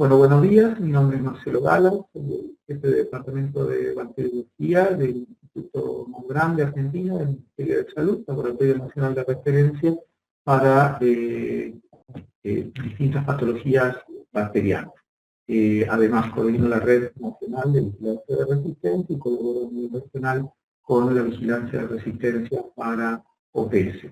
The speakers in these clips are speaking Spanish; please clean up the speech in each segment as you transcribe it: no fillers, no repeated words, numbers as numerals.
Bueno, buenos días. Mi nombre es Marcelo Gala, soy el jefe de departamento de bacteriología del Instituto más grande argentino, del Ministerio de Salud, Laboratorio Nacional de Referencia para distintas patologías bacterianas. Además, coordino la Red Nacional de Vigilancia de Resistencia y colaboro a nivel nacional con la vigilancia de resistencia para OPS.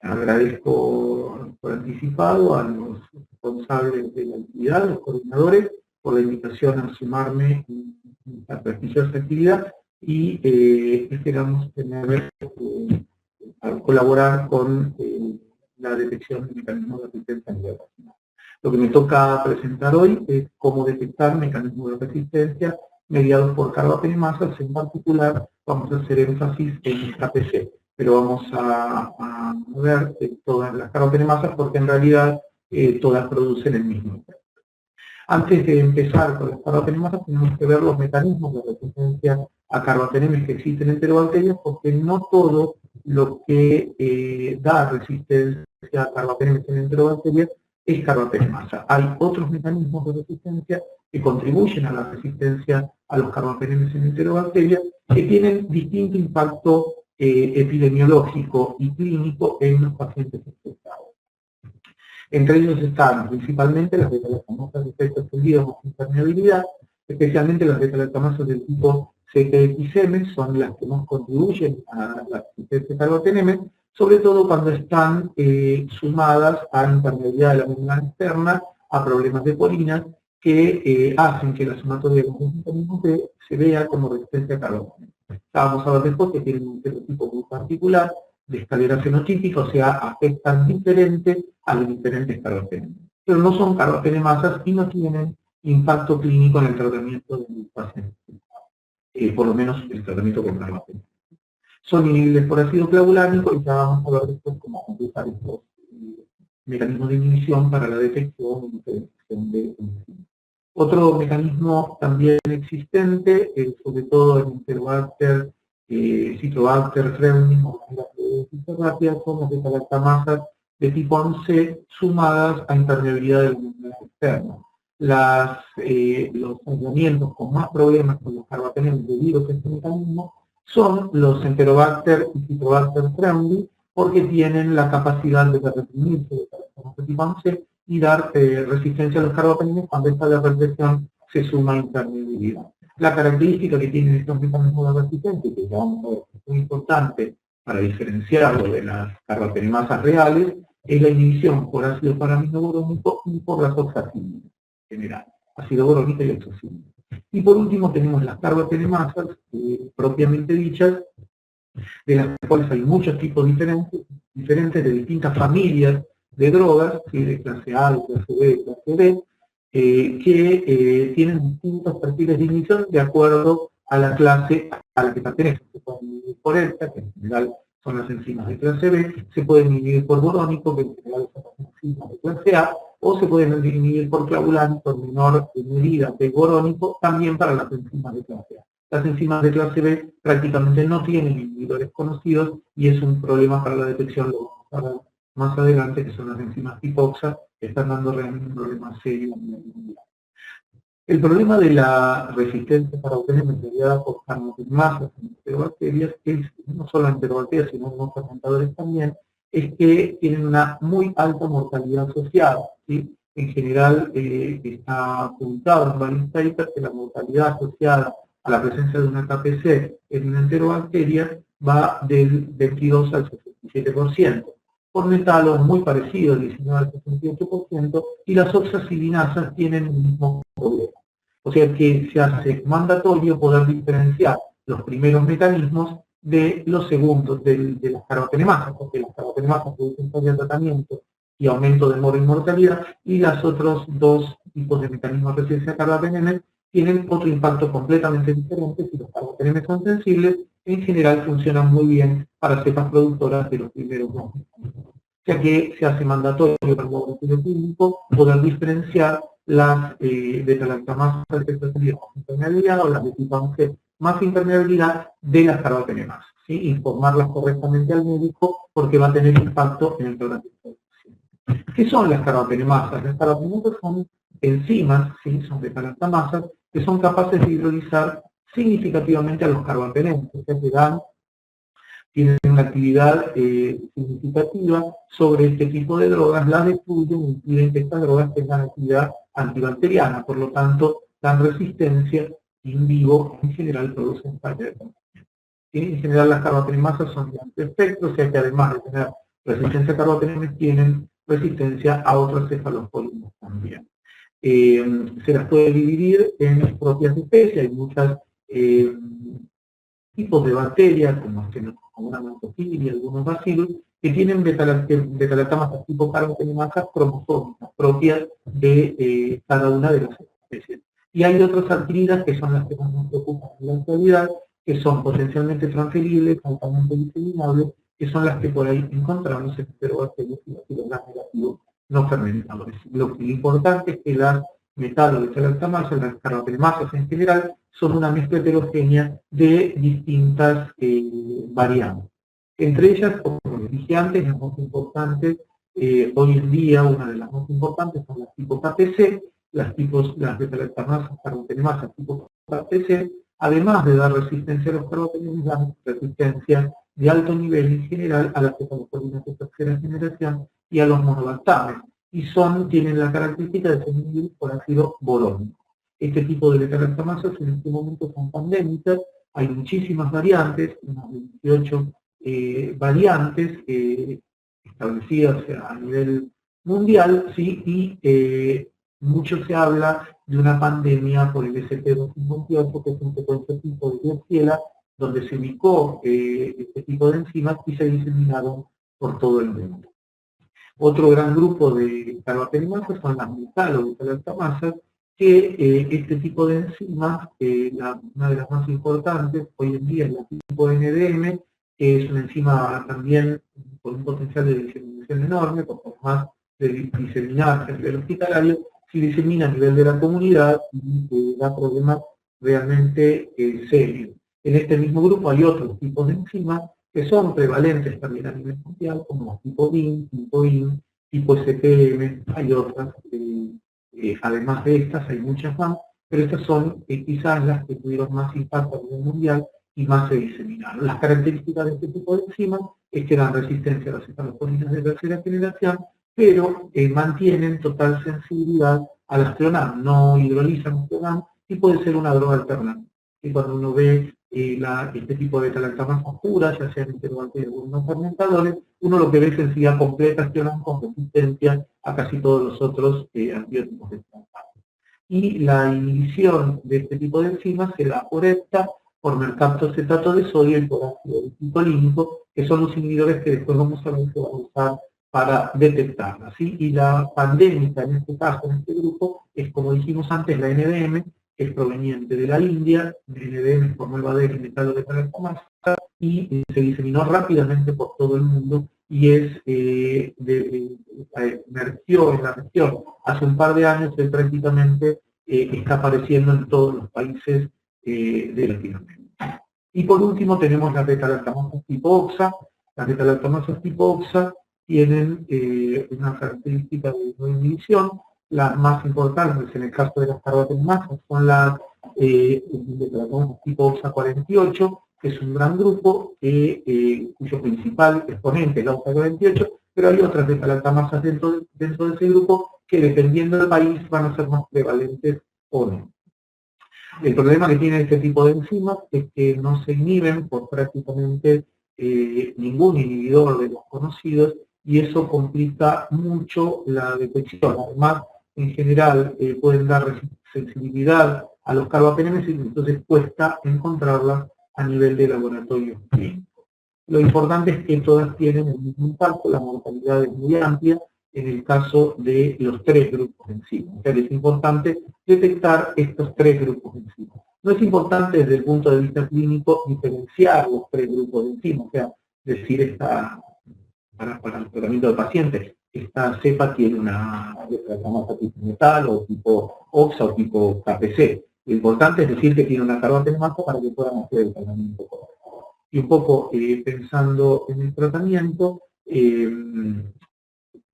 Agradezco por anticipado a los responsables de la actividad, los coordinadores, por la invitación a sumarme en esta prestigiosa actividad y esperamos a colaborar con la detección de mecanismos de resistencia a nivel nacional. Lo que me toca presentar hoy es cómo detectar mecanismos de resistencia mediados por carbapenemasas. En particular vamos a hacer énfasis en KPC, pero vamos a ver todas las carbapenemasas porque en realidad todas producen el mismo efecto. Antes de empezar con las carbapenemasas tenemos que ver los mecanismos de resistencia a carbapenemas que existen en enterobacterias, porque no todo lo que da resistencia a carbapenemas en enterobacterias es carbapenemasa. Hay otros mecanismos de resistencia que contribuyen a la resistencia a los carbapenemas en enterobacterias que tienen distinto impacto epidemiológico y clínico en los pacientes infectados. Entre ellos están principalmente las beta-lactamasas de efecto extendido más impermeabilidad, especialmente las beta-lactamasas del tipo CTXM, son las que más contribuyen a la resistencia a carbapenemas, sobre todo cuando están sumadas a impermeabilidad de la membrana externa, a problemas de porinas, que hacen que la sumatoria de los mecanismos se vea como resistencia a carbapenemas. Vamos a ver después que tienen un fenotipo muy particular de escalera fenotípica, o sea, afectan diferente a los diferentes carbapenemas. Pero no son carbapenemasas y no tienen impacto clínico en el tratamiento del paciente, por lo menos el tratamiento con carbapenemas. Son inhibibles por ácido clavulánico y ya vamos a ver después cómo utilizar estos mecanismos de inhibición para la detección y diferenciación de enzimas. Otro mecanismo también existente, sobre todo en Enterobacter, Citrobacter, Freunding o las rápidas, son las beta-lactamasas de tipo 11 sumadas a impermeabilidad de la membrana externa. Los aislamientos con más problemas con los carbapenemas debido a este mecanismo son los Enterobacter y Citrobacter Freunding, porque tienen la capacidad de reprimirse de beta-lactamasa tipo 11 y dar resistencia a los carbapenemas cuando esta de represión se suma a impermeabilidad. La característica que tienen estos mecanismos de resistencia, que ya vamos a ver que es muy importante para diferenciarlo de las carbapenemasas reales, es la inhibición por ácido paraminoborónico y por las oxacínicas en general, ácido borónico y oxacínica. Y por último tenemos las carbapenemasas propiamente dichas, de las cuales hay muchos tipos diferentes de distintas familias de drogas, ¿sí? De clase A, de clase B, de clase B, que tienen distintos perfiles de inhibición de acuerdo a la clase a la que pertenecen. Se pueden inhibir por ELTA, que en general son las enzimas de clase B, se pueden inhibir por borónico, que en general son las enzimas de clase A, o se pueden inhibir por clavulánico en menor medida de borónico, también para las enzimas de clase A. Las enzimas de clase B prácticamente no tienen inhibidores conocidos y es un problema para la detección, lo vamos a ver más adelante, que son las enzimas tipo OXA, que están dando realmente un problema serio a nivel mundial. El problema de la resistencia para carbapenemas mediada por carbapenemasas en enterobacterias, no solo en enterobacterias, sino en otros fermentadores también, es que tienen una muy alta mortalidad asociada, ¿sí? En general está publicado en varios papers que la mortalidad asociada a la presencia de una KPC en una enterobacteria va del 22 al 67%. Por metalos muy parecidos, 19 al 68%, y las oxacilinasas tienen el mismo problema. O sea que se hace mandatorio poder diferenciar los primeros mecanismos de los segundos, de las carbapenemasas, porque las carbapenemasas producen falta de tratamiento y aumento de mortalidad, y los otros dos tipos de mecanismos de resistencia a carbapenemas tienen otro impacto completamente diferente. Si los carbapenemas son sensibles, en general funcionan muy bien para cepas productoras de los primeros dos. O sea que se hace mandatorio para el laboratorio clínico poder diferenciar las beta-lactamasas de efecto extendido más impermeabilidad o las de tipo 11 más impermeabilidad de las carbapenemasas, ¿sí? Informarlas correctamente al médico porque va a tener impacto en el tratamiento del paciente. ¿Qué son las carbapenemasas? Las carbapenemasas son enzimas, ¿sí? Son beta-lactamasas, que son capaces de hidrolizar significativamente a los carbapenemas, o sea, que tienen una actividad significativa sobre este tipo de drogas, las destruyen y impiden que estas drogas tengan actividad antibacteriana, por lo tanto, dan resistencia in vivo, en general producen fallo de control. En general las carbapenemasas son de amplio espectro, o sea que además de tener resistencia a carbapenemas, tienen resistencia a otros cefaloporinos también. Se las puede dividir en propias especies, hay muchas tipos de bacterias, como una Lactobacillus y algunos bacilos, que tienen beta-lactamasas tipo carbapenemasas cromosómicas propias de cada una de las especies. Y hay otras adquiridas que son las que más nos preocupan en la actualidad, que son potencialmente transferibles, altamente diseminables, que son las que por ahí encontramos en enterobacterias y bacillus negativos no fermentadores. Lo importante es que las metalo-beta-lactamasas, las carbapenemasas en general, son una mezcla heterogénea de distintas variantes. Entre ellas, como les dije antes, las más importantes, hoy en día una de las más importantes son las tipo KPC, las beta-lactamasas, carbapenemasas tipo KPC, además de dar resistencia a los carbapenemas, dan resistencia de alto nivel en general a las cefaloporinas de tercera generación y a los monolactames, y tienen la característica de ser inhibidos por ácido borónico. Este tipo de beta-lactamasas en este momento son pandémicas, hay muchísimas variantes, unas 28 variantes establecidas a nivel mundial, ¿sí? Y mucho se habla de una pandemia por el ST258, que es un secuencia tipo de Klebsiella, donde se ubicó este tipo de enzimas y se diseminaron por todo el mundo. Otro gran grupo de carbapenemasas son las metalo-beta-lactamasas, que este tipo de enzimas, una de las más importantes hoy en día es la tipo NDM, que es una enzima también con un potencial de diseminación enorme, porque además de diseminarse a nivel hospitalario, se disemina a nivel de la comunidad y da problemas realmente serios. En este mismo grupo hay otros tipos de enzimas que son prevalentes también a nivel mundial, como las tipo DIN, tipo IN, tipo SPM, hay otras, además de estas hay muchas más, pero estas son quizás las que tuvieron más impacto a nivel mundial y más se diseminaron. Las características de este tipo de enzimas es que dan resistencia a las cefaloporinas de tercera generación, pero mantienen total sensibilidad al astronam, no hidrolizan astronam y puede ser una droga alternativa. Y cuando uno ve este tipo de beta-lactamasas puras, ya sean enterobacterias o no fermentadores, uno lo que ve es sencilla completa astronam con resistencia a casi todos los otros antibióticos de tratado. Y la inhibición de este tipo de enzimas se da por EPTA, por mercaptocetato de sodio y por ácido butylínico, que son los inhibidores que después vamos a ver que van a usar para detectarla, ¿sí? Y la pandémica en este caso, en este grupo, es como dijimos antes, la NDM, que es proveniente de la India, NDM formó el Bader y metalo-beta-lactamasa, y se diseminó rápidamente por todo el mundo y emergió en la región hace un par de años y prácticamente está apareciendo en todos los países de Latinoamérica. Y por último tenemos las beta-lactamasas tipo OXA. Las beta-lactamasas tipo OXA tienen una característica de no inhibición. Las más importantes en el caso de las carbapenemasas son las beta-lactamasas tipo OXA 48, que es un gran grupo cuyo principal exponente es la OXA 48, pero hay otras beta-lactamasas dentro de ese grupo que dependiendo del país van a ser más prevalentes o no. El problema que tiene este tipo de enzimas es que no se inhiben por prácticamente ningún inhibidor de los conocidos y eso complica mucho la detección. Además, en general pueden dar sensibilidad a los carbapenemas y entonces cuesta encontrarlas a nivel de laboratorio clínico. Lo importante es que todas tienen el mismo impacto, la mortalidad es muy amplia en el caso de los tres grupos de enzimas. O sea, es importante detectar estos tres grupos de enzimas. No es importante desde el punto de vista clínico diferenciar los tres grupos de enzimas, o sea, decir para el tratamiento del paciente, esta cepa tiene una beta-lactamasa tipo metal o tipo OXA o tipo KPC. Lo importante es decir que tiene una carbapenemasa para que puedan hacer el tratamiento correcto. Y un poco pensando en el tratamiento,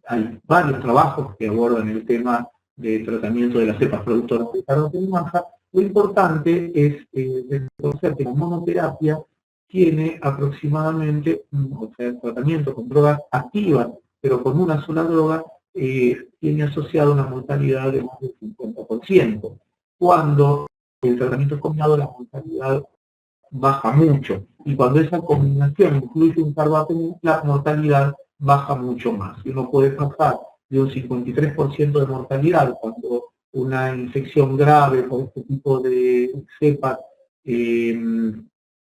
hay varios trabajos que abordan el tema de tratamiento de las cepas productoras de carbapenemasa. Lo importante es reconocer que la monoterapia tiene aproximadamente, o sea, el tratamiento con drogas activas, pero con una sola droga, tiene asociada una mortalidad de más del 50%. Cuando el tratamiento es combinado, la mortalidad baja mucho. Y cuando esa combinación incluye un carbapenem, la mortalidad baja mucho más. Y uno puede pasar de un 53% de mortalidad cuando una infección grave por este tipo de cepas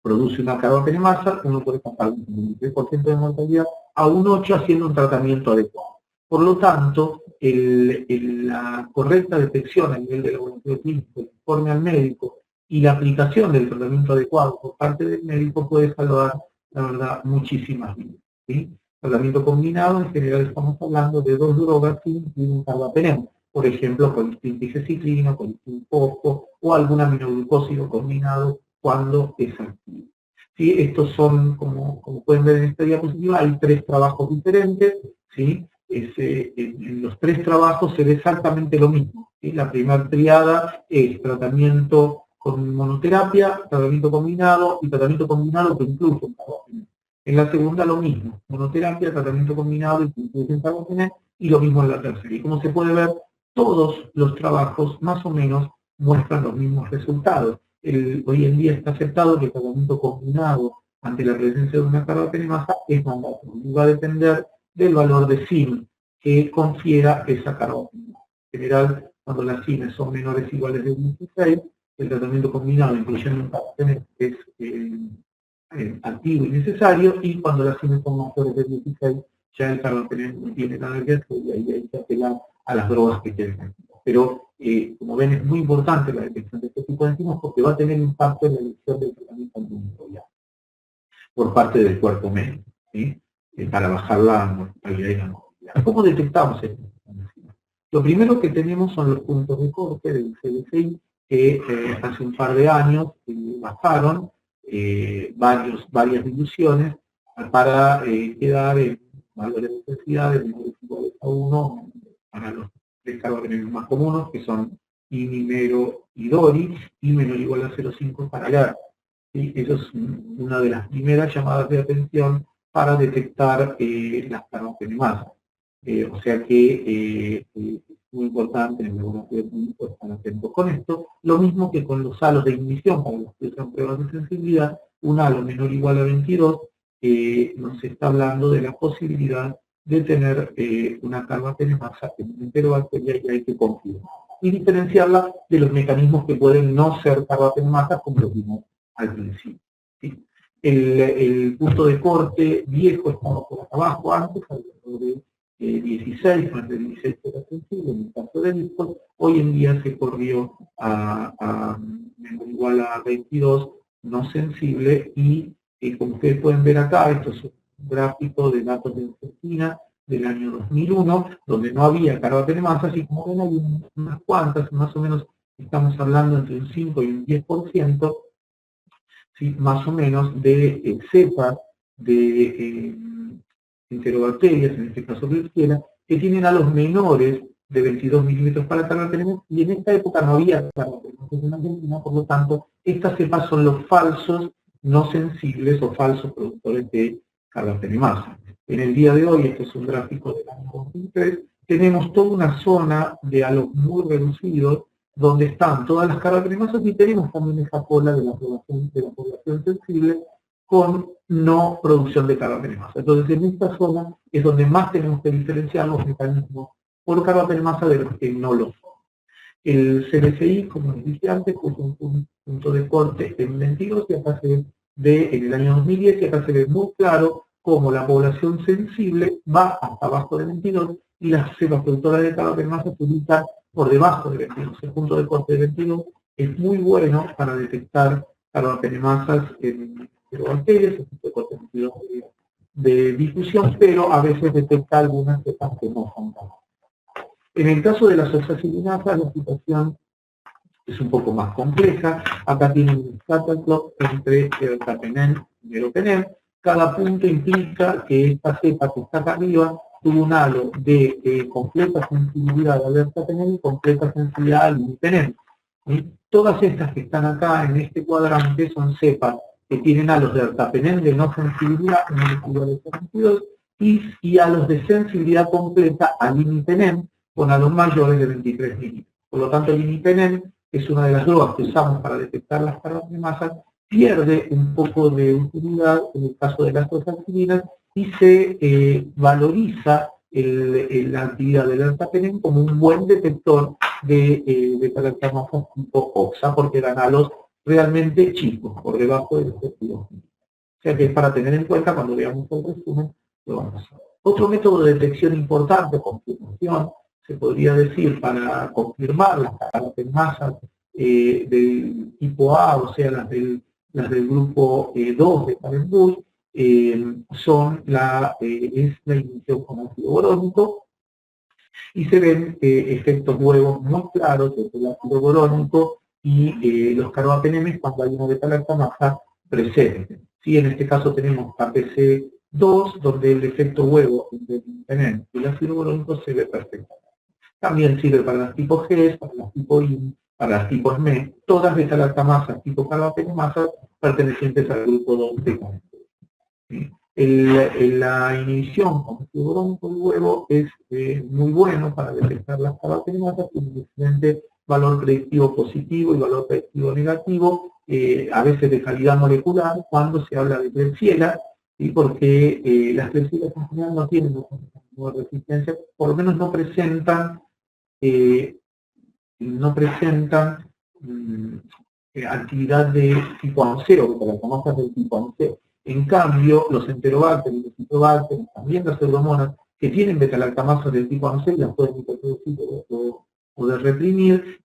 produce una carbapenemasa, uno puede pasar de un 53% de mortalidad a un 8% haciendo un tratamiento adecuado. Por lo tanto, la correcta detección a nivel de laboratorio clínico, el informe al médico y la aplicación del tratamiento adecuado por parte del médico puede salvar, la verdad, muchísimas vidas, ¿sí? Tratamiento combinado, en general estamos hablando de 2 drogas que incluyen un carbapenem, por ejemplo, colistin piceciclina, colistin fosfo o algún aminoglucósido combinado cuando es activo. ¿Sí? Estos son, como pueden ver en esta diapositiva, hay 3 trabajos diferentes, ¿sí? En los 3 trabajos se ve exactamente lo mismo, ¿sí? La primera triada es tratamiento con monoterapia, tratamiento combinado y tratamiento combinado que incluye un carbapenem. En la segunda lo mismo, monoterapia, tratamiento combinado y que incluye un carbapenem, y lo mismo en la tercera. Y como se puede ver, todos los trabajos más o menos muestran los mismos resultados. Hoy en día está aceptado que el tratamiento combinado ante la presencia de una carbapenemasa es mandatorio y va a depender del valor de SIM que confiera esa carbapenemasa. En general, cuando las SIM son menores o iguales de 16, el tratamiento combinado, incluyendo un carbapenem, es activo y necesario, y cuando las SIM son mayores de 16, ya el carbapenem no tiene nada que hacer y ahí hay que apelar a las drogas que queden. Pero, como ven, es muy importante la detección de este tipo de enzimas porque va a tener impacto en la elección del tratamiento antimicrobiano por parte del cuerpo médico, ¿sí? Para bajar la mortalidad y la morbilidad. ¿Cómo detectamos estas enzimas? Lo primero que tenemos son los puntos de corte del CDCI que hace un par de años bajaron varias diluciones para quedar en valores de intensidad de menores o iguales a 1 para los 3 carbapenemas más comunes, que son IMI, MERO y DORI, y menor o igual a 0,5 para GAR. ¿Sí? Eso es una de las primeras llamadas de atención para detectar las carbapenemasas. O sea que es muy importante en el laboratorio clínico estar atentos con esto. Lo mismo que con los halos de ignición para los que usan pruebas de sensibilidad, un halo menor o igual a 22 nos está hablando de la posibilidad de tener una carbapenemasa en un enterobacteria y hay que confirmar. Y diferenciarla de los mecanismos que pueden no ser carbapenemasas, como lo vimos al principio, ¿sí? El punto de corte viejo estaba por acá abajo antes, alrededor de 16, más de 16 era sensible en el caso de discos. Hoy en día se corrió a igual a 22 no sensible y como ustedes pueden ver acá, esto es un gráfico de datos de Argentina del año 2001, donde no había carbapenemasas y como ven hay unas cuantas, más o menos estamos hablando entre un 5 y un 10%, ¿sí? Más o menos de cepas de enterobacterias, en este caso Klebsiella, que tienen halos menores de 22 milímetros para carbapenem, y en esta época no había carbapenem en Argentina, por lo tanto, estas cepas son los falsos no sensibles o falsos productores de carbapenemasa. En el día de hoy, este es un gráfico del año 2003, tenemos toda una zona de halos muy reducidos, donde están todas las carbapenemasas y tenemos también esa cola de la población sensible con no producción de carbapenemasa. Entonces, en esta zona es donde más tenemos que diferenciar los mecanismos por carbapenemasa de los que no lo son. El CDCI, como les dije antes, puso un punto de corte en 22 y acá se ve en el año 2010 y acá se ve muy claro cómo la población sensible va hasta abajo de 22 y las cepas productoras de carbapenemasa se ubican por debajo de 22. El punto de corte de 22 es muy bueno para detectar carbapenemasas en bacterias, el punto de corte de 22 de difusión, pero a veces detecta algunas cepas que no son tan. En el caso de las oxacilinasas, la situación es un poco más compleja. Acá tienen un scatter plot entre carbapenem y meropenem. Cada punto implica que esta cepa que está acá arriba tuvo un halo de completa sensibilidad al ertapenem y completa sensibilidad al imipenem. Todas estas que están acá en este cuadrante son cepas que tienen halos de ertapenem de no sensibilidad, moleculares 42, y halos de sensibilidad completa al imipenem con halos mayores de 23 milímetros. Por lo tanto, el imipenem es una de las drogas que usamos para detectar las carbapenemasas, pierde un poco de utilidad en el caso de las prostaglandinas y se valoriza la actividad del ertapenem como un buen detector de beta-lactamasas tipo OXA, porque eran halos realmente chicos, por debajo del objetivo. O sea que es para tener en cuenta cuando veamos el resumen, lo vamos a hacer. Otro método de detección importante, confirmación, se podría decir, para confirmar las carbapenemasas del tipo A, o sea, las del grupo 2 de Parenbull, es la inhibición con ácido borónico, y se ven efectos huevos muy claros entre el ácido borónico y los carbapenemes cuando hay una beta-lactamasa presente. ¿Sí? En este caso tenemos KPC2, donde el efecto huevo entre el imipenem y el ácido borónico se ve perfectamente. También sirve para las tipos G, para las tipos I, para las tipos M, todas beta-lactamasas tipo carbapenemasas pertenecientes al grupo 2 de ¿sí? La inhibición con ácido borónico del huevo es muy bueno para detectar las carbapenemasas, tiene un excelente valor predictivo positivo y valor predictivo negativo, a veces de calidad molecular, cuando se habla de Klebsiella, ¿sí? Porque las Klebsiellas en general no tienen resistencia, por lo menos no presentan actividad de tipo ANSEO, que para las famosas del tipo ANSEO. En cambio, los enterobacterios, los citrobacterios, también las pseudomonas, que tienen beta-lactamasas del tipo ANSEO, las pueden hiperproducir o de reprimir,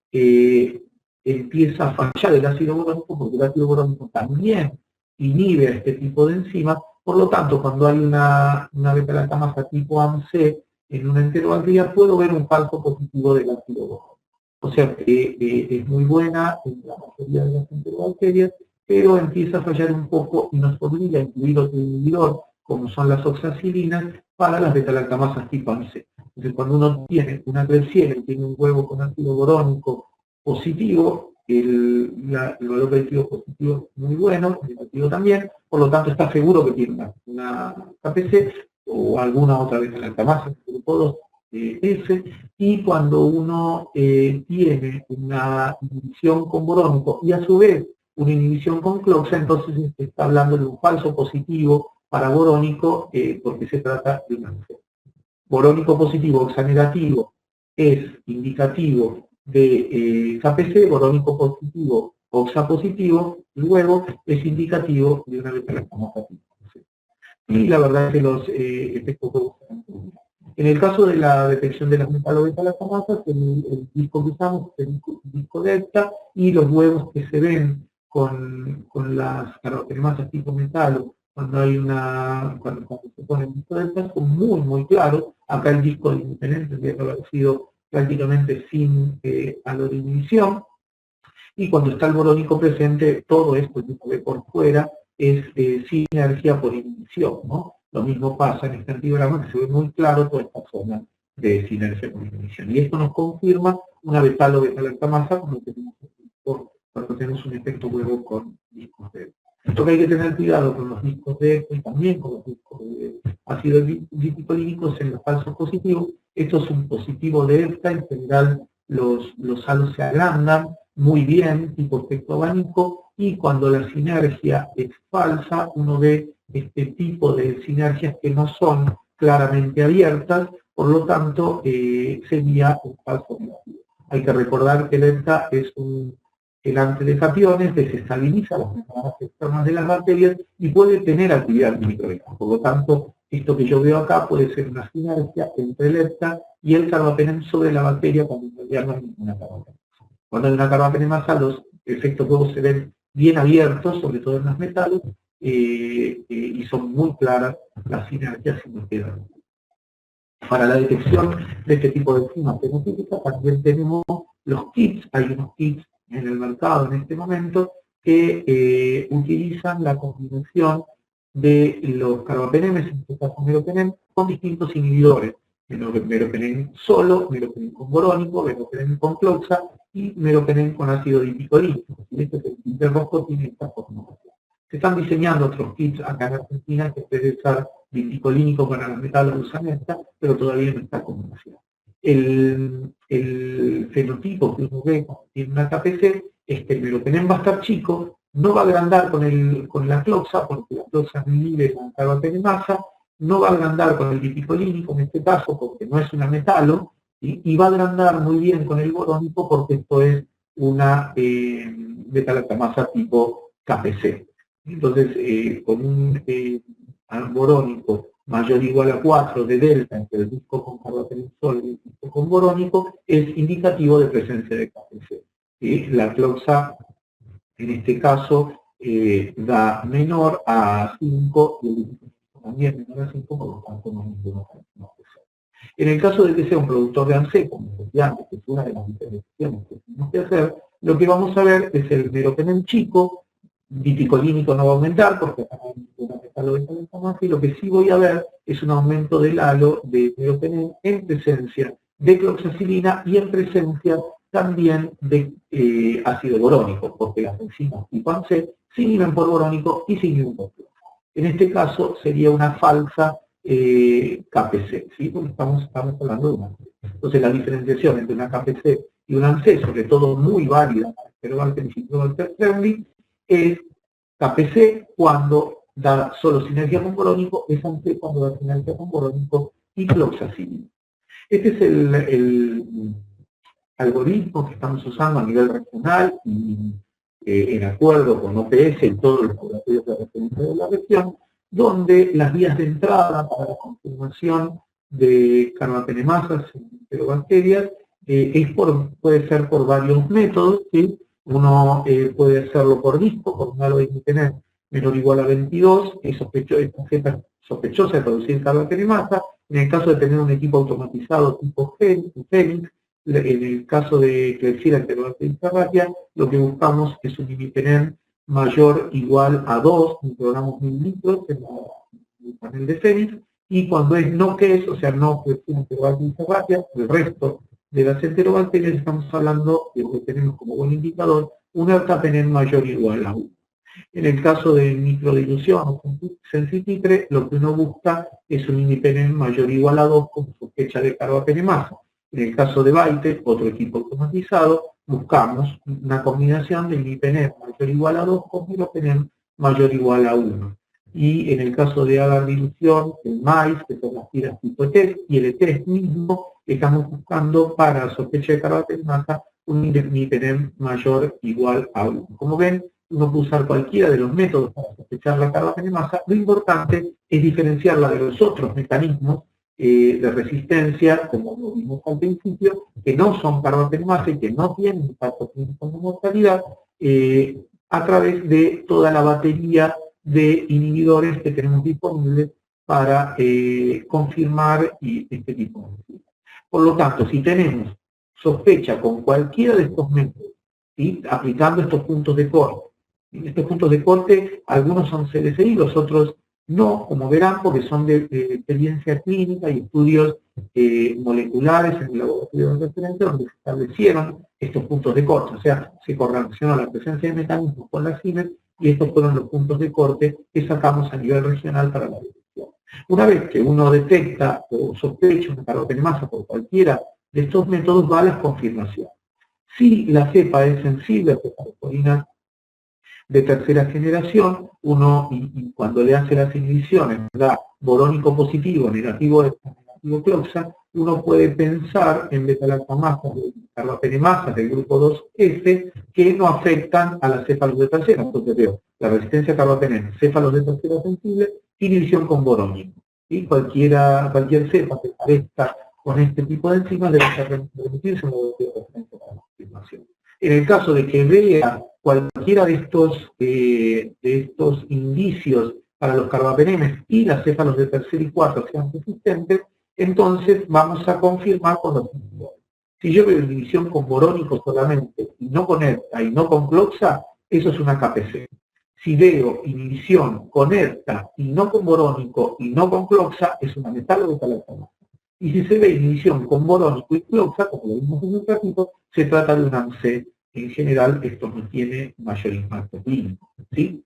empieza a fallar el ácido borónico, porque el ácido borónico también inhibe a este tipo de enzimas. Por lo tanto, cuando hay una beta-lactamasa tipo ANSEO en una enterobacteria, puedo ver un falso positivo del ácido borónico. O sea que es muy buena en la mayoría de las enterobacterias, pero empieza a fallar un poco y nos obliga a incluir otro inhibidor, como son las oxacilinas, para las beta-lactamasas tipo ANSEO. Entonces, cuando uno tiene una Klebsiella y tiene un huevo con ácido borónico positivo, el valor predictivo positivo es muy bueno, el negativo también, por lo tanto está seguro que tiene una KPC o alguna otra beta-lactamasa, grupo 2, F, y cuando uno tiene una inhibición con borónico y a su vez una inhibición con cloxa, entonces se está hablando de un falso positivo para borónico, porque se trata de una ANSEO. Borónico positivo, oxa negativo, es indicativo de KPC, borónico positivo, oxa positivo, luego es indicativo de una beta-lactamasa tipo C. Y la verdad es que los efectos en el caso de la detección de las metalobeta-lactamasas, el disco que usamos es el disco delta, y los huevos que se ven con las carbapenemasas tipo metalo, cuando se pone el disco delta, son muy claros. Acá el disco de imipenem tendría que haber sido prácticamente sin halo de inhibición, y cuando está el borónico presente, todo esto que se ve por fuera es sinergia por inhibición, ¿no? Lo mismo pasa en este antigrama, que se ve muy claro toda esta zona de sinergia por inhibición. Y esto nos confirma una beta-lactamasa cuando tenemos un efecto huevo con discos de EPA. Esto que hay que tener cuidado con los discos de EPA y también con los discos de ácido dipicolínicos en los falsos positivos. Esto es un positivo de EPA, en general los halos se agrandan muy bien, tipo efecto abanico, y cuando la sinergia es falsa, uno ve este tipo de sinergias que no son claramente abiertas, por lo tanto sería un falso negativo. Hay que recordar que el EPTA es un quelante de cationes, desestabiliza las membranas externas de las bacterias y puede tener actividad antimicrobiana. Por lo tanto, esto que yo veo acá puede ser una sinergia entre el EPTA y el carbapenem sobre la bacteria cuando en realidad no hay ninguna carbapenem. Cuando hay una carbapenemasa, los efectos huevos se ven bien abiertos, sobre todo en las metales, y son muy claras las sinergias y nos quedan. Para la detección de este tipo de enzimas fenotípicas también tenemos los kits. Hay unos kits en el mercado en este momento que utilizan la combinación de los carbapenemes, en este caso meropenem, con distintos inhibidores. Meropenem solo, meropenem con borónico, meropenem con cloxa y meropenem con ácido dipicolínico. Este tinte rojo tiene esta formulación. Se están diseñando otros kits acá en Argentina que puede usar dipicolínico para la metaloglutamina, pero todavía no está conocido. El fenotipo que uno ve cuando tiene una KPC es que el meropenem va a estar chico, no va a agrandar con la cloxa, porque la cloxa no inhibe la carbapenemasa, no va a agrandar con el dipicolínico en este caso, porque no es una metalo, y va a agrandar muy bien con el borónico, porque esto es una metalactamasa tipo KPC. Entonces, con un borónico mayor o igual a 4 de delta entre el disco con carbapenem solo y el disco con borónico, es indicativo de presencia de KPC. La cloxa, en este caso, da menor a 5 y el disco también menor a 5, por lo tanto no hay ninguna KPC. En el caso de que sea un productor de ANSE, como decía antes, que es una de las diferenciaciones que tenemos que hacer, lo que vamos a ver es el meropenem chico, dipicolínico no va a aumentar porque hay una metaloglutamina, y lo que sí voy a ver es un aumento del halo de meropenem en presencia de cloxacilina y en presencia también de ácido borónico, porque las enzimas tipo ANSE se inhiben por borónico y se inhiben por cloxa. En este caso sería una falsa KPC, ¿sí? Porque estamos hablando de una ANSE. Entonces la diferenciación entre una KPC y una ANSE, sobre todo muy válida para Heterobacter y Citrobacter friendly, es KPC cuando da solo sinergia con borónico, es ANSE cuando da sinergia con borónico y cloxacilina. Este es el algoritmo que estamos usando a nivel regional y en acuerdo con OPS y todos los laboratorios de referencia de la región, donde las vías de entrada para la confirmación de carbapenemasas en enterobacterias puede ser por varios métodos, ¿sí? Uno puede hacerlo por disco, con un halo de imipenem menor o igual a 22, es sospechosa de producir carbapenemasa. En el caso de tener un equipo automatizado tipo Phoenix, en el caso de Klebsiella enterobacteriana, lo que buscamos es un imipenem mayor o igual a 2 microgramos mililitros en el panel de Phoenix, y cuando es no QES, o sea, no Klebsiella enterobacteriana, el resto de las enterobacterias, estamos hablando de lo que tenemos como buen indicador, un alcapenem mayor o igual a 1. En el caso de microdilución o sensititre, lo que uno busca es un imipenem mayor o igual a 2 con sospecha de carbapenemasa. En el caso de Baite, otro equipo automatizado, buscamos una combinación de imipenem mayor o igual a 2 con meropenem mayor o igual a 1. Y en el caso de agar dilución, el MAIS, que son las tiras tipo ETES, y el ETES mismo, estamos buscando para sospecha de carbapenemasa un imipenem mayor o igual a 1. Como ven, uno puede usar cualquiera de los métodos para sospechar la carbapenemasa. Lo importante es diferenciarla de los otros mecanismos de resistencia, como lo vimos al principio, que no son carbapenemasa y que no tienen impacto clínico de mortalidad, a través de toda la batería de inhibidores que tenemos disponibles para confirmar este tipo de enzimas. Por lo tanto, si tenemos sospecha con cualquiera de estos métodos, ¿sí? Aplicando estos puntos de corte, estos puntos de corte, algunos son CDCI, los otros no, como verán, porque son de experiencia clínica y estudios moleculares en el laboratorio de referencia donde se establecieron estos puntos de corte, o sea, se correlacionó la presencia de mecanismos con la CIMER y estos fueron los puntos de corte que sacamos a nivel regional para la detección. Una vez que uno detecta o sospecha una carbapenemasa por cualquiera de estos métodos, va a la confirmación. Si la cepa es sensible a cefalosporina de tercera generación, uno, y cuando le hace las inhibiciones, da borónico positivo, negativo cloxa, uno puede pensar en betalactamasas, carbapenemasas del grupo 2F, que no afectan a las céfalos de tercera. Entonces veo la resistencia a carbapenem, céfalos de tercera sensible, inhibición con borónico. Y cualquier cepa que parezca con este tipo de enzimas debe remitirse a un laboratorio de referencia para la confirmación. En el caso de que vea cualquiera de estos indicios para los carbapenemes y las céfalos de tercer y cuarto sean resistentes, entonces vamos a confirmar con los inhibidores. Si yo veo inhibición con borónico solamente, y no con ETA y no con cloxa, eso es una KPC. Si veo inhibición con ERTA y no con borónico y no con cloxa, es una metalobeta-lactamasa. Y si se ve inhibición con borónico y cloxa, como lo vimos en un ratito, se trata de una ANSE. En general, esto no tiene mayor impacto clínico, ¿sí?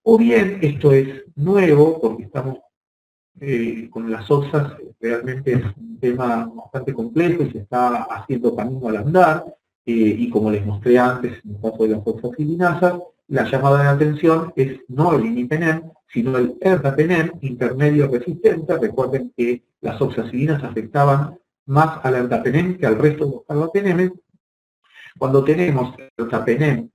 O bien, esto es nuevo, porque estamos con las OXAs, realmente es un tema bastante complejo y se está haciendo camino al andar, y como les mostré antes, en el caso de las oxacilinasas, la llamada de atención es no el imipenem, sino el ertapenem intermedio resistente. Recuerden que las oxacilinas afectaban más al ertapenem que al resto de los carbapenemes. Cuando tenemos ertapenem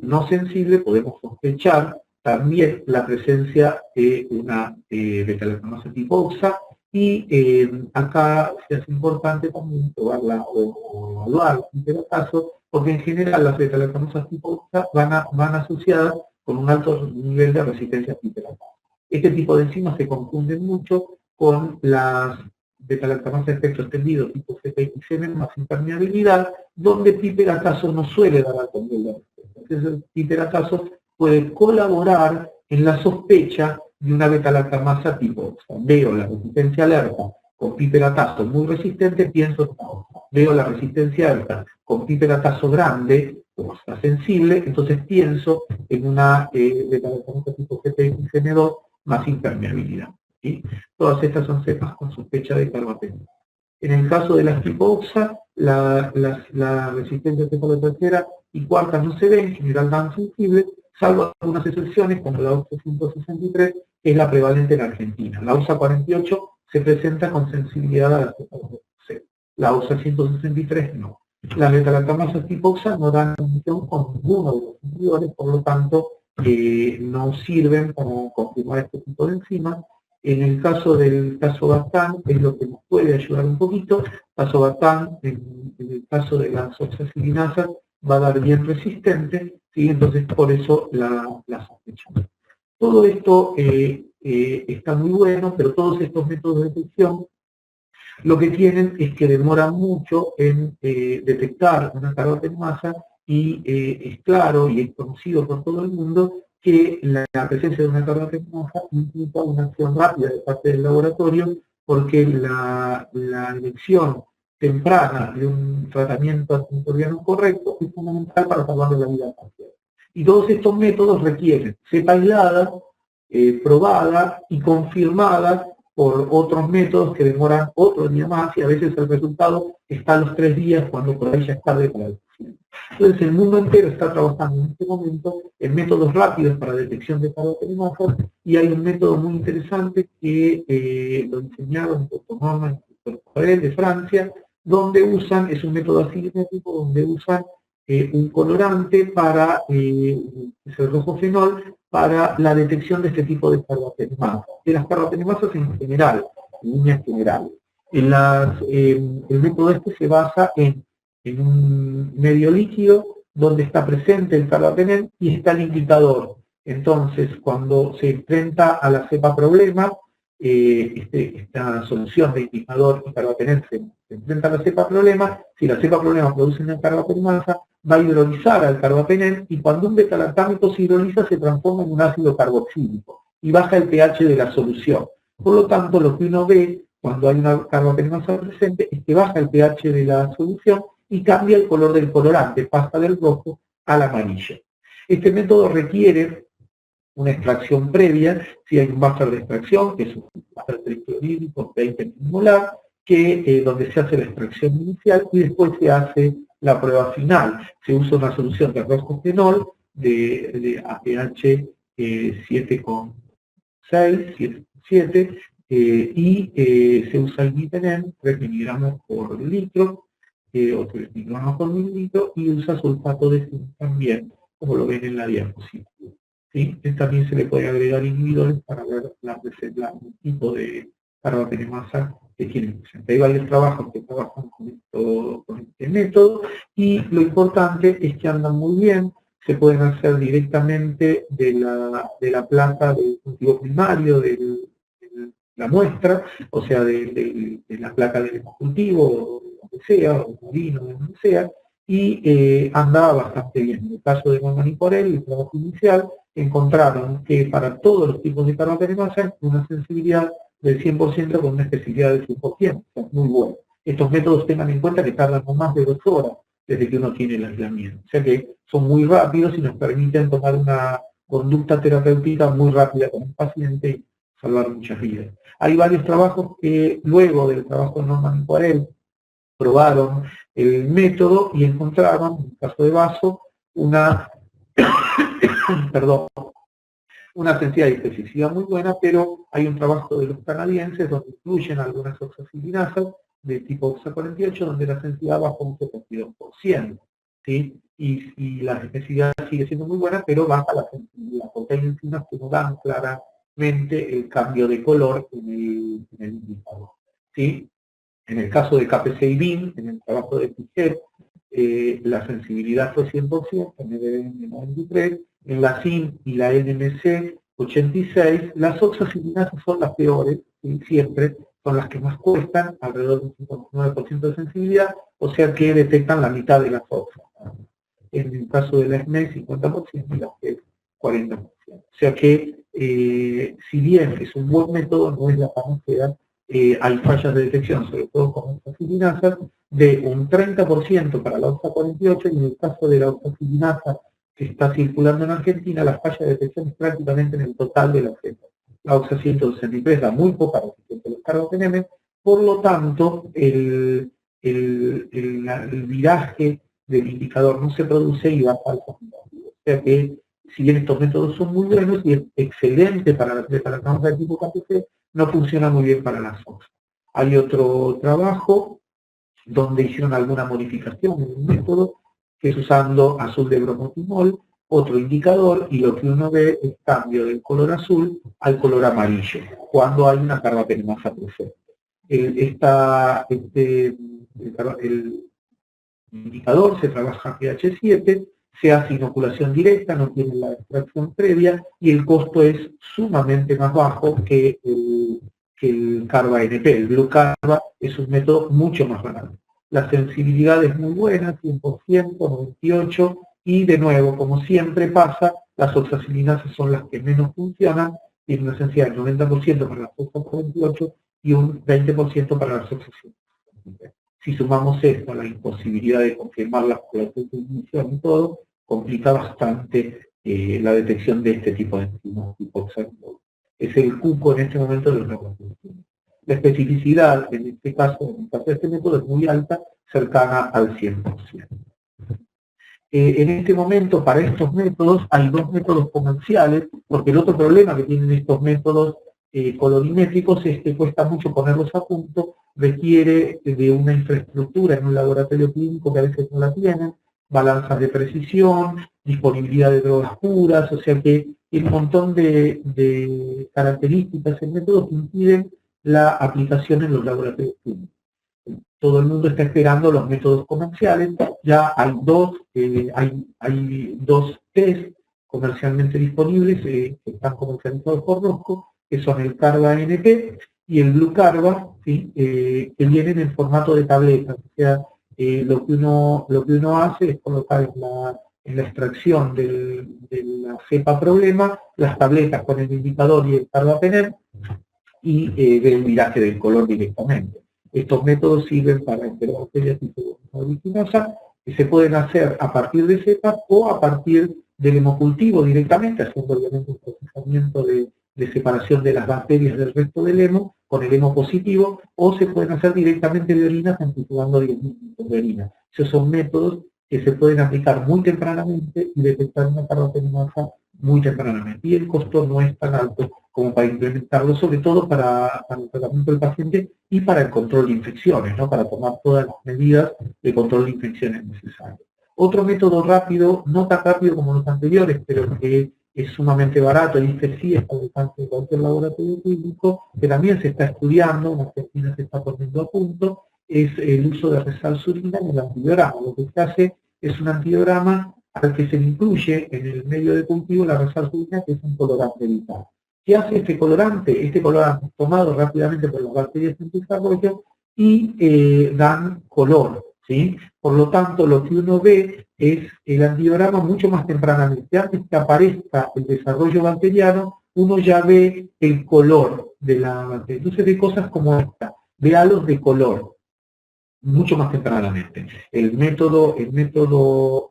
no sensible, podemos sospechar también la presencia de una beta-lactamasa tipo OXA, y acá se hace importante también probarla o evaluar en cada caso, porque en general las beta-lactamasas tipo OXA van asociadas con un alto nivel de resistencia a piperactasa. Este tipo de enzimas se confunden mucho con las beta-lactamasa de efecto extendido tipo CPXM más impermeabilidad, donde piperatazo no suele dar alto nivel de resistencia. Entonces el piperatazo puede colaborar en la sospecha de una beta-lactamasa tipo OXA. Veo la resistencia alerta con piperatazo muy resistente, pienso en una OXA. Veo la resistencia alta con piperatazo grande, OXA sensible, entonces pienso en una beta-lactamasa tipo CPXM2 más impermeabilidad, ¿sí? Todas estas son cepas con sospecha de carbapenem. En el caso de las tipo OXA, la resistencia cepa de tercera y cuarta no se ve, en general dan sensible, salvo algunas excepciones, como la OXA 163, que es la prevalente en Argentina. La OXA 48 se presenta con sensibilidad a la cepa de C. La OXA 163 no. Las beta-lactamasas tipo OXA no dan inhibición con ninguno de los inhibidores, por lo tanto, no sirven para confirmar este tipo de enzimas. En el caso del tazobactam, es lo que nos puede ayudar un poquito. Tazobactam, en el caso de las oxacilinasas, va a dar bien resistente, ¿sí? Entonces por eso la sospechamos. Todo esto está muy bueno, pero todos estos métodos de detección lo que tienen es que demoran mucho en detectar una carbapenemasa, y es claro y es conocido por todo el mundo que la presencia de una carbapenemasa implica una acción rápida de parte del laboratorio, porque la elección temprana de un tratamiento antimicrobiano correcto es fundamental para salvar la vida al paciente. Y todos estos métodos requieren cepa aislada, probada y confirmada por otros métodos que demoran otro día más, y a veces el resultado está a los 3 días, cuando por ahí ya es tarde para el paciente. Entonces el mundo entero está trabajando en este momento en métodos rápidos para detección de carbapenemasas, y hay un método muy interesante que lo enseñaron el doctor Norman y el doctor Corel de Francia, donde usan, es un método asimétrico, donde usan un colorante para, es el rojofenol, para la detección de este tipo de carbapenemasas, de las carbapenemasas en general, en líneas generales. El método este se basa en un medio líquido donde está presente el carbapenem y está el indicador. Entonces, cuando se enfrenta a la cepa problema, esta solución de indicador y carbapenem se enfrenta a la cepa problema. Si la cepa problema produce una carbapenemasa, va a hidrolizar al carbapenem, y cuando un beta-lactámico se hidroliza se transforma en un ácido carboxílico y baja el pH de la solución. Por lo tanto, lo que uno ve cuando hay una carbapenemasa presente es que baja el pH de la solución y cambia el color del colorante, pasa del rojo al amarillo. Este método requiere una extracción previa. Si hay un buffer de extracción, que es un buffer triclorídrico 20 molar, donde se hace la extracción inicial y después se hace la prueba final. Se usa una solución de rojofenol de pH 7,6, 7, y se usa el imipenem, 3 miligramos por litro, o 3 miligramos por mililitro, y usa sulfato de zinc también, como lo ven en la diapositiva. ¿Sí? También se le puede agregar inhibidores para ver el tipo de carbapenemasa que tienen presente. Hay varios trabajos que trabajan con este método, y lo importante es que andan muy bien. Se pueden hacer directamente de la placa del cultivo primario, de la muestra, o sea, de la placa del cultivo, o de donde sea, o de molino, de donde sea, y anda bastante bien. En el caso de Norman y Corell, el trabajo inicial, encontraron que para todos los tipos de carbapenemasa una sensibilidad del 100% con una especificidad del 100%, o sea, muy bueno. Estos métodos tengan en cuenta que tardan no más de 2 horas desde que uno tiene el aislamiento, o sea que son muy rápidos y nos permiten tomar una conducta terapéutica muy rápida con el paciente y salvar muchas vidas. Hay varios trabajos que luego del trabajo de Norman y Corell probaron el método y encontraron, en el caso de vaso, una, perdón, una sensibilidad y especificidad muy buena, pero hay un trabajo de los canadienses donde incluyen algunas oxacilinasas de tipo OXA48, donde la sensibilidad baja un 72%, ¿sí? Y la especificidad sigue siendo muy buena, pero baja la sensibilidad, porque hay enzimas que no dan claramente el cambio de color en el indicador, ¿sí? En el caso de KPC-BIN, en el trabajo de Piquet, la sensibilidad fue 100%, en el 93, en la SIM y la NMC 86, las oxacilinasas son las peores, ¿sí? Siempre son las que más cuestan, alrededor del 59% de sensibilidad, o sea que detectan la mitad de las oxas. En el caso de la SME, 50% y la PET, 40%. O sea que, si bien es un buen método, no es la panacea. Hay fallas de detección, sobre todo con oxacilinasas, de un 30% para la OXA48, y en el caso de la oxacilinasa que está circulando en Argentina, la falla de detección es prácticamente en el total de la cepas. La OXA163 da muy poca resistencia a los carbapenemes, por lo tanto, el viraje del indicador no se produce y da falsos negativos. O sea que, si bien estos métodos son muy buenos y es excelente para la causa de tipo KPC, no funciona muy bien para las OXA. Hay otro trabajo donde hicieron alguna modificación en el método, que es usando azul de bromotimol, otro indicador, y lo que uno ve es cambio del color azul al color amarillo, cuando hay una carbapenemasa presente. El indicador se trabaja pH 7, se hace inoculación directa, no tiene la extracción previa, y el costo es sumamente más bajo que el Carba-NP. El Blue Carba es un método mucho más barato. La sensibilidad es muy buena, 100%, 98%, y de nuevo, como siempre pasa, las oxacilinasas son las que menos funcionan, tienen una sensibilidad del 90% para las OXA48 y un 20% para las OXA163. Si sumamos esto a la imposibilidad de confirmar las poblaciones de ignición y todo, complica bastante la detección de este tipo de enzimas tipo OXA1. Es el cuco en este momento de los laboratorios. La especificidad, en el caso de este método, es muy alta, cercana al 100%. En este momento, para estos métodos, hay dos métodos comerciales, porque el otro problema que tienen estos métodos colorimétricos es que cuesta mucho ponerlos a punto, requiere de una infraestructura en un laboratorio clínico que a veces no la tienen, balanzas de precisión, disponibilidad de drogas puras, o sea que hay un montón de características en métodos que impiden la aplicación en los laboratorios clínicos. Todo el mundo está esperando los métodos comerciales. Ya hay dos test comercialmente disponibles que están comercializados por Rosco, que son el Carba-NP y el Blue Carba, ¿sí? Que vienen en formato de tabletas. O sea, lo que uno hace es colocar en la extracción de la cepa problema las tabletas con el indicador y el carbapenem, y ver el viraje del color directamente. Estos métodos sirven para enterobacterias tipo originosa, que se pueden hacer a partir de cepas o a partir del hemocultivo directamente, haciendo obviamente un procesamiento de separación de las bacterias del resto del hemo con el hemo positivo, o se pueden hacer directamente de orina centrifugando 10 mililitros de orina. Esos son métodos que se pueden aplicar muy tempranamente y detectar una carbapenemasa muy tempranamente. Y el costo no es tan alto como para implementarlo, sobre todo para el tratamiento del paciente y para el control de infecciones, ¿no? Para tomar todas las medidas de control de infecciones necesarias. Otro método rápido, no tan rápido como los anteriores, pero que es sumamente barato y este sí está al alcance de cualquier laboratorio clínico, que también se está estudiando, en Argentina se está poniendo a punto, es el uso de resalsurina en el antibiograma. Lo que se hace es un antibiograma al que se le incluye en el medio de cultivo la resalsurina, que es un colorante vital. ¿Qué hace este colorante? Este colorante es tomado rápidamente por las bacterias en desarrollo y dan color. ¿sí? Por lo tanto, lo que uno ve es el angiograma mucho más tempranamente. Antes que aparezca el desarrollo bacteriano, uno ya ve el color de la bacteria. Entonces ve cosas como esta, ve halos de color, mucho más tempranamente. El método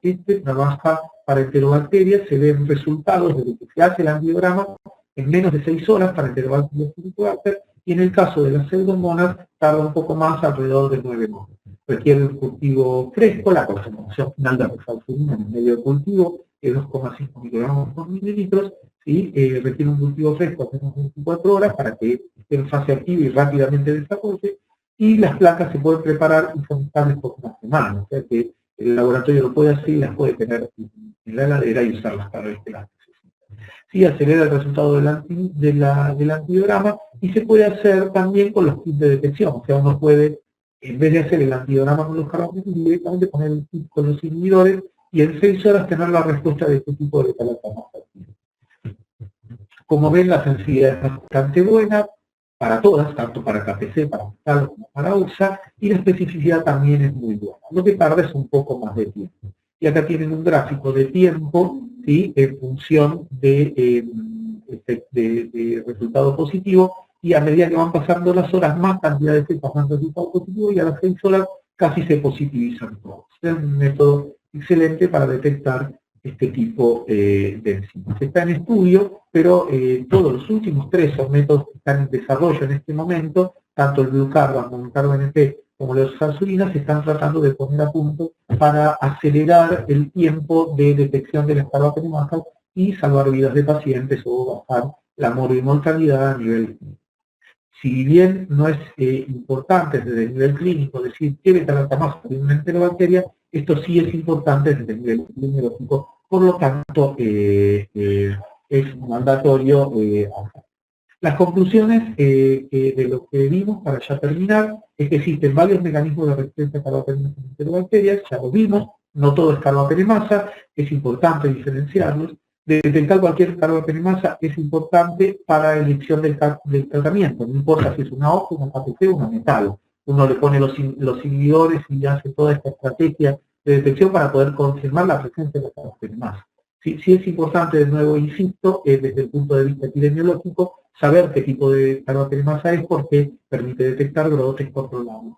este trabaja para enterobacterias, se ven resultados desde que se hace el angiograma en menos de 6 horas para enterobacterias helicobacter, y en el caso de las pseudomonas tarda un poco más, alrededor de 9 meses. Requiere un cultivo fresco, la concentración final de rifampicina en el medio de cultivo es 2,5 microgramos por mililitros, y requiere un cultivo fresco a menos de 24 horas para que esté en fase activa y rápidamente desarrolle, y las placas se pueden preparar y son estables por una semana, o sea que el laboratorio lo puede hacer y las puede tener en la heladera y usarlas cada vez que las necesita. Sí, acelera el resultado del angiograma, y se puede hacer también con los kits de detección, o sea, uno puede, en vez de hacer el angiograma con los carbones, directamente poner el kit con los inhibidores y en 6 horas tener la respuesta de este tipo de beta-lactamasa. Como ven, la sensibilidad es bastante buena para todas, tanto para KPC, para Metal como para OXA, y la especificidad también es muy buena. Lo que tarda es un poco más de tiempo. Y acá tienen un gráfico de tiempo, ¿sí?, en función de resultado positivo, y a medida que van pasando las horas, más cantidad de cepas dan resultado positivo, y a las 6 horas casi se positivizan todos. Es un método excelente para detectar este tipo de enzimas. Está en estudio, pero todos los últimos 3 son métodos que están en desarrollo en este momento, tanto el Bluecarban como el CarbaNP como las salsulinas se están tratando de poner a punto para acelerar el tiempo de detección de las carbapenemasas y salvar vidas de pacientes o bajar la morbimortalidad a nivel clínico. Si bien no es importante desde el nivel clínico decir qué beta-lactamasa tiene una enterobacteria, esto sí es importante desde el nivel epidemiológico, por lo tanto es mandatorio hacer. Las conclusiones de lo que vimos, para ya terminar, es que existen varios mecanismos de resistencia a carbapenemasa en enterobacterias, ya lo vimos, no todo es carbapenemasa, es importante diferenciarlos. De detectar cualquier carbapenemasa es importante para la elección del tratamiento, no importa si es una OXA, una KPC o una metal. Uno le pone los inhibidores y hace toda esta estrategia de detección para poder confirmar la presencia de la carbapenemasa. Sí es importante, de nuevo insisto, desde el punto de vista epidemiológico, saber qué tipo de carbapenemasa es, porque permite detectar brotes controlados.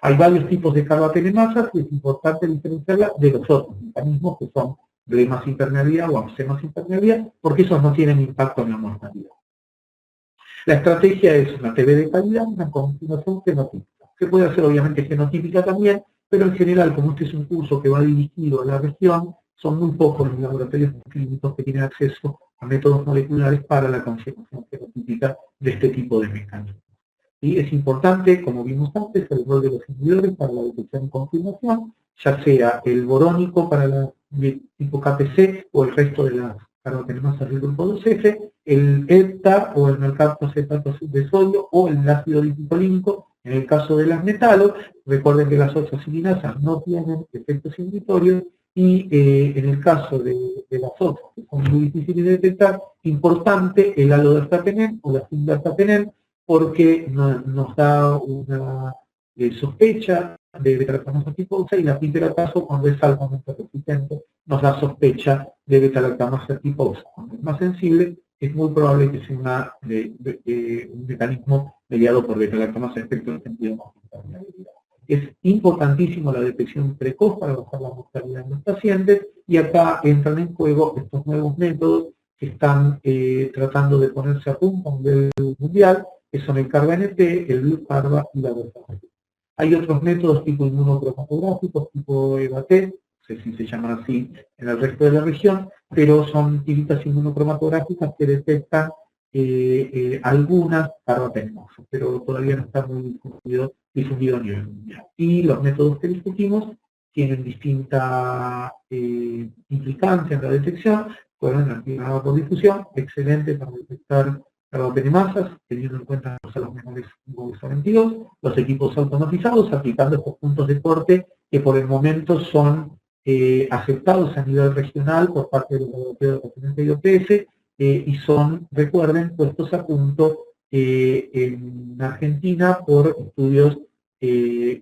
Hay varios tipos de carbapenemasas y es importante diferenciarla de los otros mecanismos que son blemas impermeabilidad o abscemas impermeabilidad, porque esos no tienen impacto en la mortalidad. La estrategia es una TB de calidad, una continuación fenotípica. Se puede hacer obviamente genotípica también, pero en general, como este es un curso que va dirigido a la región, son muy pocos los laboratorios clínicos que tienen acceso a métodos moleculares para la confirmación fenotípica de este tipo de mecanismos. Y es importante, como vimos antes, el rol de los inhibidores para la detección y confirmación, ya sea el borónico para la tipo KPC o el resto de las carbapenemasas del grupo 2F, el EPTA o el mercaptocetato de sodio o el ácido dipicolínico en el caso de las metalo. Recuerden que las oxacilinasas no tienen efectos inhibitorios, y en el caso de las otras, que son muy difíciles de detectar, importante el alodertapenem o la sildertapenem, porque nos da una sospecha de beta-lactamasa tipo OXA, y la pipiratazo, cuando es altamente resistente, nos da sospecha de beta-lactamasa tipo OXA. Cuando es más sensible, es muy probable que sea un mecanismo mediado por beta-lactamasa efecto en sentido más. Es importantísimo la detección precoz para bajar la mortalidad en los pacientes, y acá entran en juego estos nuevos métodos que están tratando de ponerse a punto a nivel mundial, que son el CarbaNP, el Bluecarban y la Versace. Hay otros métodos tipo inmunocromatográficos, tipo EVAT, no sé si se llaman así en el resto de la región, pero son tiritas inmunocromatográficas que detectan algunas carbapenemasas, pero todavía no está muy difundido a nivel mundial. Y los métodos que discutimos tienen distinta implicancia en la detección. Fueron la antigrama por difusión, excelente para detectar carbapenemasas, teniendo en cuenta los menores 22, los equipos automatizados, aplicando estos puntos de corte que por el momento son aceptados a nivel regional por parte de los laboratorios de referencia de IOPS, y son, recuerden, puestos a punto en Argentina por estudios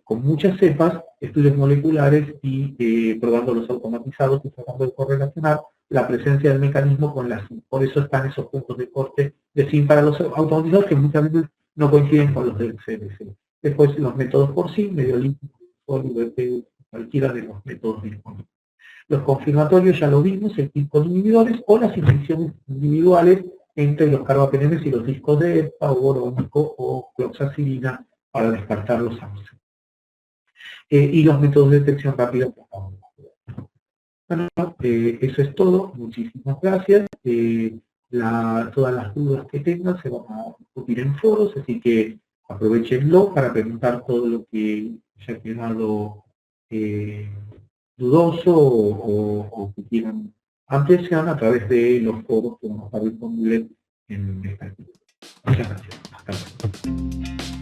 con muchas cepas, estudios moleculares y probando los automatizados y tratando de correlacionar la presencia del mecanismo con la SIM. Por eso están esos puntos de corte de SIM para los automatizados que muchas veces no coinciden con los del CDC. Después los métodos por SIM, medio líquido, sólido, cualquiera de los métodos disponibles. Los confirmatorios ya lo vimos, el kit con inhibidores o las infecciones individuales entre los carbapenemes y los discos de EPA o borónico o cloxacilina para descartar los AMSA. Y los métodos de detección rápida. Bueno, eso es todo. Muchísimas gracias. Todas las dudas que tengan se van a discutir en foros, así que aprovechenlo para preguntar todo lo que haya quedado dudoso o que quieran ampliación a través de los foros que van a estar disponibles en esta actividad. Muchas gracias. Hasta luego.